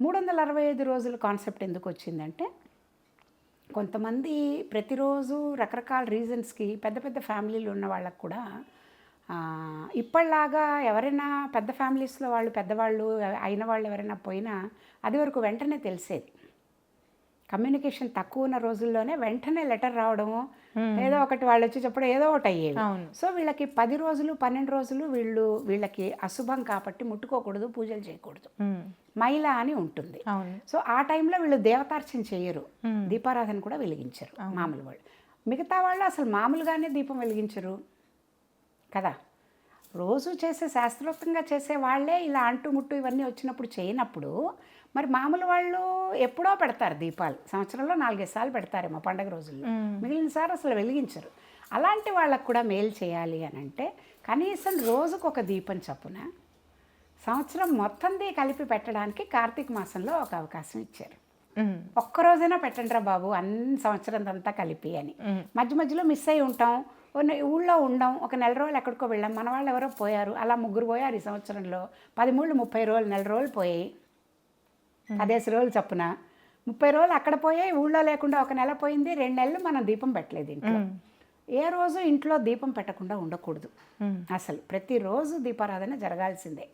365 రోజుల కాన్సెప్ట్ ఎందుకు వచ్చిందంటే, కొంతమంది ప్రతిరోజు రకరకాల రీజన్స్‌కి పెద్ద పెద్ద ఫ్యామిలీలు ఉన్న వాళ్ళకి కూడా ఇప్పటిలాగా ఎవరైనా పెద్ద ఫ్యామిలీస్‌లో వాళ్ళు పెద్దవాళ్ళు అయిన వాళ్ళు ఎవరైనా పోయినా అది వరకు వెంటనే తెలిసేది. కమ్యూనికేషన్ తక్కువ ఉన్న రోజుల్లోనే వెంటనే లెటర్ రావడము, ఏదో ఒకటి వాళ్ళు వచ్చి చెప్పడం ఏదో ఒకటి అయ్యేది. సో వీళ్ళకి 10 రోజులు 12 రోజులు వీళ్ళకి అశుభం కాబట్టి ముట్టుకోకూడదు, పూజలు చేయకూడదు, మైల అని ఉంటుంది. సో ఆ టైంలో వీళ్ళు దేవతార్చన చేయరు, దీపారాధన కూడా వెలిగించరు మామూలు వాళ్ళు. మిగతా వాళ్ళు అసలు మామూలుగానే దీపం వెలిగించరు కదా. రోజు చేసే శాస్త్రోక్తంగా చేసే వాళ్ళే ఇలా అంటు ముట్టు ఇవన్నీ వచ్చినప్పుడు చేయనప్పుడు మరి మామూలు వాళ్ళు ఎప్పుడో పెడతారు దీపాలు, సంవత్సరంలో 4-5 సార్లు పెడతారేమో పండగ రోజుల్లో, మిగిలిన సార్ అసలు వెలిగించరు. అలాంటి వాళ్ళకు కూడా మేలు చేయాలి అని అంటే కనీసం రోజుకు ఒక దీపం చొప్పున సంవత్సరం మొత్తంది కలిపి పెట్టడానికి కార్తీక మాసంలో ఒక అవకాశం ఇచ్చారు. ఒక్కరోజైనా పెట్టండిరా బాబు అన్ని సంవత్సరం అంతా కలిపి అని. మధ్య మధ్యలో మిస్ అయి ఉంటాం, ఊళ్ళో ఉండం, ఒక నెల రోజులు ఎక్కడికో వెళ్ళాం, మన వాళ్ళు ఎవరో పోయారు, అలా 3 పోయారు ఈ సంవత్సరంలో. 13 30 రోజులు, నెల రోజులు పోయాయి, 15 రోజులు చప్పున 30 రోజులు అక్కడ పోయాయి, ఊళ్ళో లేకుండా ఒక నెల పోయింది, 2 నెలలు మనం దీపం పెట్టలేదు ఇంట్లో. ఏ రోజు ఇంట్లో దీపం పెట్టకుండా ఉండకూడదు అసలు, ప్రతిరోజు దీపారాధన జరగాల్సిందే.